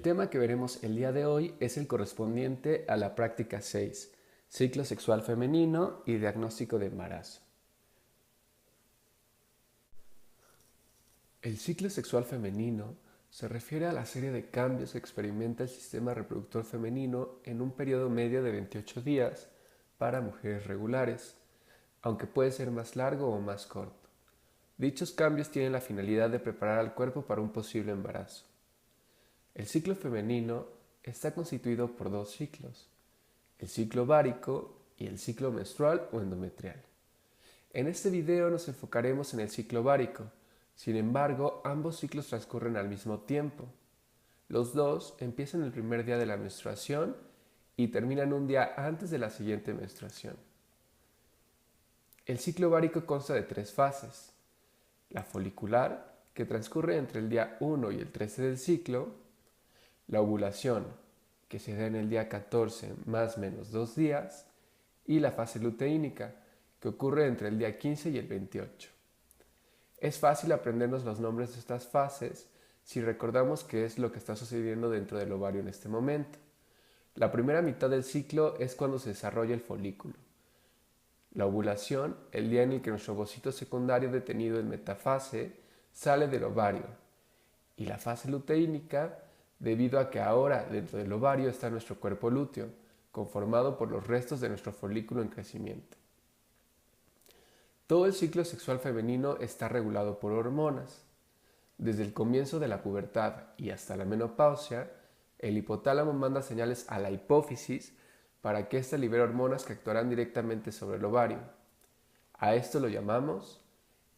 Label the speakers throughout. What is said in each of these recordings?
Speaker 1: tema que veremos el día de hoy es el correspondiente a la práctica 6, ciclo sexual femenino y diagnóstico de embarazo. El ciclo sexual femenino se refiere a la serie de cambios que experimenta el sistema reproductor femenino en un periodo medio de 28 días para mujeres regulares, aunque puede ser más largo o más corto. Dichos cambios tienen la finalidad de preparar al cuerpo para un posible embarazo. El ciclo femenino está constituido por dos ciclos, el ciclo ovárico y el ciclo menstrual o endometrial. En este video nos enfocaremos en el ciclo ovárico, sin embargo, ambos ciclos transcurren al mismo tiempo. Los dos empiezan el primer día de la menstruación y terminan un día antes de la siguiente menstruación. El ciclo ovárico consta de tres fases: la folicular, que transcurre entre el día 1 y el 13 del ciclo; la ovulación, que se da en el día 14 más menos 2 días; y la fase luteínica, que ocurre entre el día 15 y el 28. Es fácil aprendernos los nombres de estas fases si recordamos qué es lo que está sucediendo dentro del ovario en este momento. La primera mitad del ciclo es cuando se desarrolla el folículo. La ovulación, el día en el que nuestro ovocito secundario detenido en metafase sale del ovario. Y la fase luteínica, debido a que ahora dentro del ovario está nuestro cuerpo lúteo, conformado por los restos de nuestro folículo en crecimiento. Todo el ciclo sexual femenino está regulado por hormonas. Desde el comienzo de la pubertad y hasta la menopausia, el hipotálamo manda señales a la hipófisis para que ésta libere hormonas que actuarán directamente sobre el ovario. A esto lo llamamos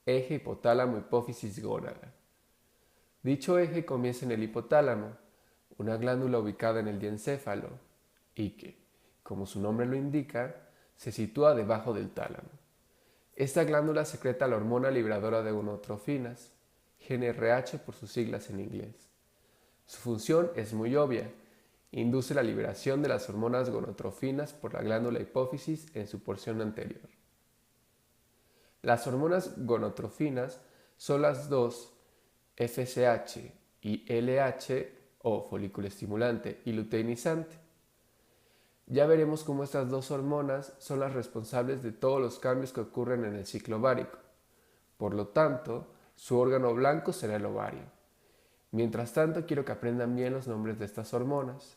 Speaker 1: eje hipotálamo-hipófisis-gónada. Dicho eje comienza en el hipotálamo, una glándula ubicada en el diencéfalo y que, como su nombre lo indica, se sitúa debajo del tálamo. Esta glándula secreta la hormona liberadora de gonotrofinas, GnRH por sus siglas en inglés. Su función es muy obvia: induce la liberación de las hormonas gonotrofinas por la glándula hipófisis en su porción anterior. Las hormonas gonotrofinas son las dos FSH y LH, o folículo estimulante y luteinizante. Ya veremos cómo estas dos hormonas son las responsables de todos los cambios que ocurren en el ciclo ovárico. Por lo tanto, su órgano blanco será el ovario. Mientras tanto, quiero que aprendan bien los nombres de estas hormonas.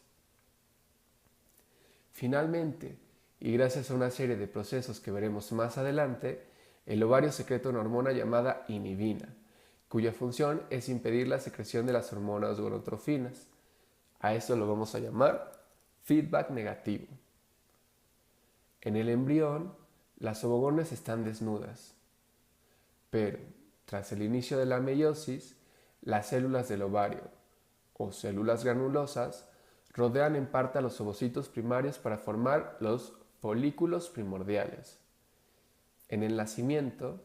Speaker 1: Finalmente, y gracias a una serie de procesos que veremos más adelante, el ovario secreta una hormona llamada inhibina, cuya función es impedir la secreción de las hormonas gonotrofinas. A esto lo vamos a llamar feedback negativo. En el embrión, las ovogones están desnudas, pero tras el inicio de la meiosis, las células del ovario, o células granulosas, rodean en parte a los ovocitos primarios para formar los folículos primordiales. En el nacimiento,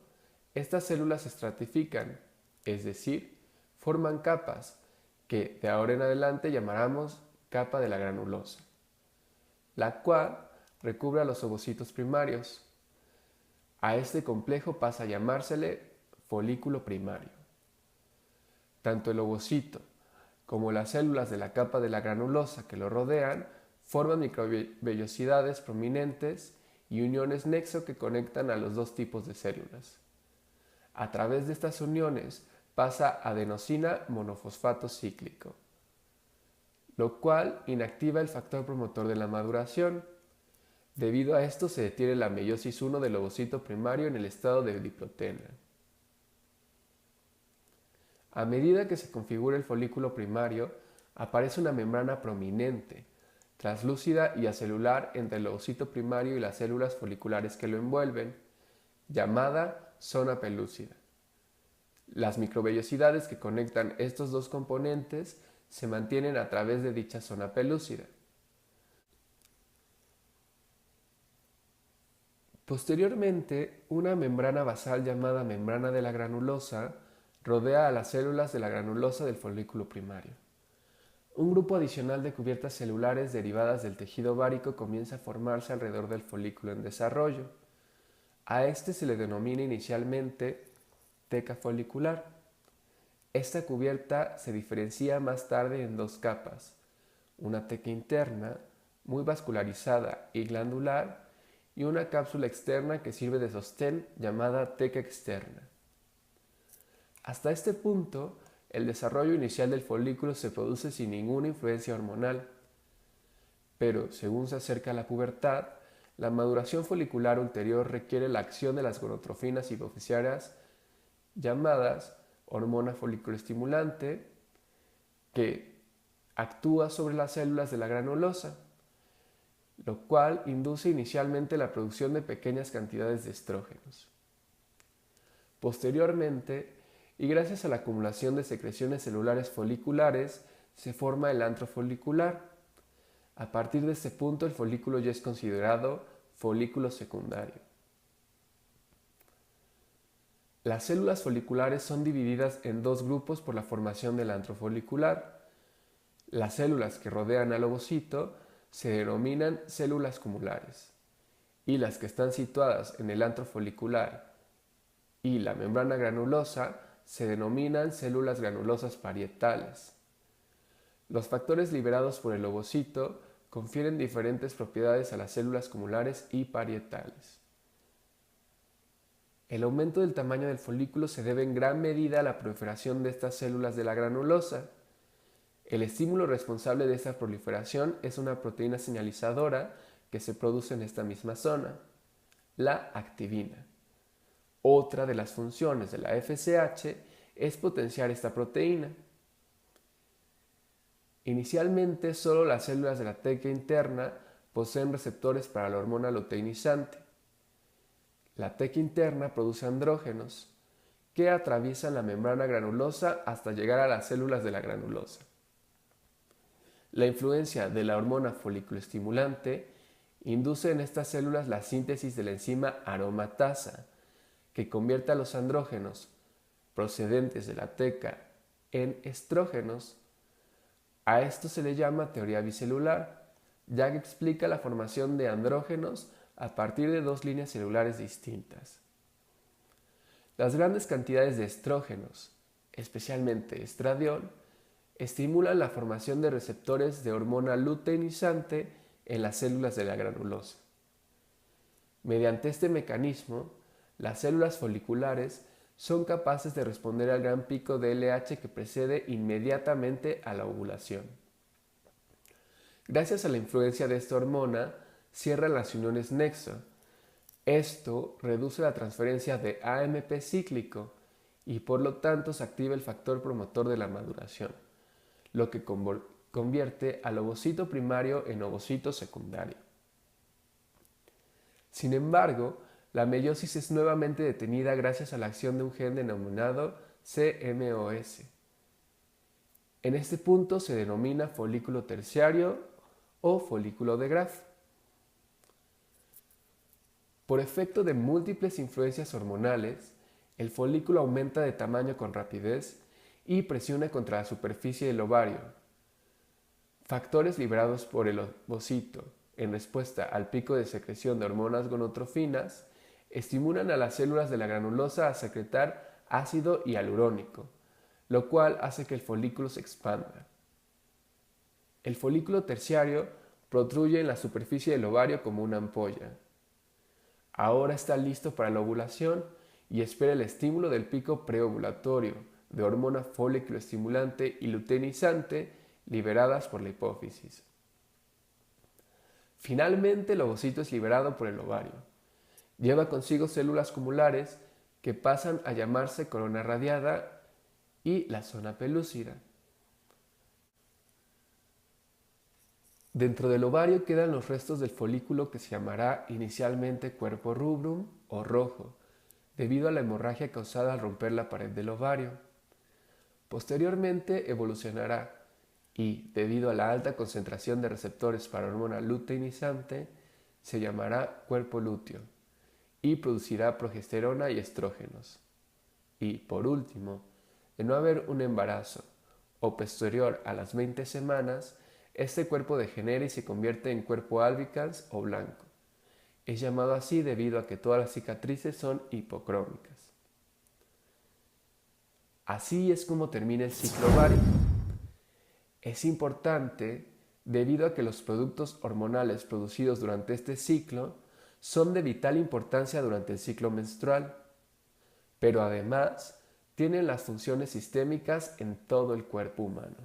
Speaker 1: estas células se estratifican, es decir, forman capas que de ahora en adelante llamaremos capa de la granulosa, la cual recubre a los ovocitos primarios. A este complejo pasa a llamársele folículo primario. Tanto el ovocito como las células de la capa de la granulosa que lo rodean forman microvellosidades prominentes y uniones nexo que conectan a los dos tipos de células. A través de estas uniones pasa adenosina monofosfato cíclico, lo cual inactiva el factor promotor de la maduración. Debido a esto se detiene la meiosis 1 del ovocito primario en el estado de diplotena. A medida que se configura el folículo primario, aparece una membrana prominente, translúcida y acelular entre el ovocito primario y las células foliculares que lo envuelven, llamada zona pelúcida. Las microvellosidades que conectan estos dos componentes se mantienen a través de dicha zona pelúcida. Posteriormente, una membrana basal llamada membrana de la granulosa rodea a las células de la granulosa del folículo primario. Un grupo adicional de cubiertas celulares derivadas del tejido ovárico comienza a formarse alrededor del folículo en desarrollo. A este se le denomina inicialmente teca folicular. Esta cubierta se diferencia más tarde en dos capas, una teca interna muy vascularizada y glandular y una cápsula externa que sirve de sostén llamada teca externa. Hasta este punto, el desarrollo inicial del folículo se produce sin ninguna influencia hormonal, pero según se acerca a la pubertad, la maduración folicular ulterior requiere la acción de las gonotrofinas hipofisiarias llamadas hormona foliculoestimulante, que actúa sobre las células de la granulosa, lo cual induce inicialmente la producción de pequeñas cantidades de estrógenos. Posteriormente, y gracias a la acumulación de secreciones celulares foliculares, se forma el antro folicular. A partir de este punto, el folículo ya es considerado folículo secundario. Las células foliculares son divididas en dos grupos por la formación del antro folicular. Las células que rodean al ovocito se denominan células cumulares y las que están situadas en el antro folicular y la membrana granulosa se denominan células granulosas parietales. Los factores liberados por el ovocito confieren diferentes propiedades a las células cumulares y parietales. El aumento del tamaño del folículo se debe en gran medida a la proliferación de estas células de la granulosa. El estímulo responsable de esta proliferación es una proteína señalizadora que se produce en esta misma zona, la activina. Otra de las funciones de la FSH es potenciar esta proteína. Inicialmente, solo las células de la teca interna poseen receptores para la hormona luteinizante. La teca interna produce andrógenos que atraviesan la membrana granulosa hasta llegar a las células de la granulosa. La influencia de la hormona foliculoestimulante induce en estas células la síntesis de la enzima aromatasa, que convierte a los andrógenos procedentes de la teca en estrógenos. A esto se le llama teoría bicelular, ya que explica la formación de andrógenos a partir de dos líneas celulares distintas. Las grandes cantidades de estrógenos, especialmente estradiol, estimulan la formación de receptores de hormona luteinizante en las células de la granulosa. Mediante este mecanismo, las células foliculares son capaces de responder al gran pico de LH que precede inmediatamente a la ovulación. Gracias a la influencia de esta hormona, cierran las uniones nexo. Esto reduce la transferencia de AMP cíclico y por lo tanto se activa el factor promotor de la maduración, lo que convierte al ovocito primario en ovocito secundario. Sin embargo, la meiosis es nuevamente detenida gracias a la acción de un gen denominado CMOS. En este punto se denomina folículo terciario o folículo de Graf. Por efecto de múltiples influencias hormonales, el folículo aumenta de tamaño con rapidez y presiona contra la superficie del ovario. Factores liberados por el ovocito en respuesta al pico de secreción de hormonas gonotrofinas estimulan a las células de la granulosa a secretar ácido hialurónico, lo cual hace que el folículo se expanda. El folículo terciario protruye en la superficie del ovario como una ampolla. Ahora está listo para la ovulación y espera el estímulo del pico preovulatorio de hormona foliculoestimulante y luteinizante liberadas por la hipófisis. Finalmente, el ovocito es liberado por el ovario. Lleva consigo células cumulares que pasan a llamarse corona radiada y la zona pelúcida. Dentro del ovario quedan los restos del folículo que se llamará inicialmente cuerpo rubrum o rojo, debido a la hemorragia causada al romper la pared del ovario. Posteriormente evolucionará y, debido a la alta concentración de receptores para hormona luteinizante, se llamará cuerpo lúteo y producirá progesterona y estrógenos. Y, por último, de no haber un embarazo o posterior a las 20 semanas, este cuerpo degenera y se convierte en cuerpo albicans o blanco. Es llamado así debido a que todas las cicatrices son hipocrómicas. Así es como termina el ciclo ovárico. Es importante debido a que los productos hormonales producidos durante este ciclo son de vital importancia durante el ciclo menstrual, pero además tienen las funciones sistémicas en todo el cuerpo humano.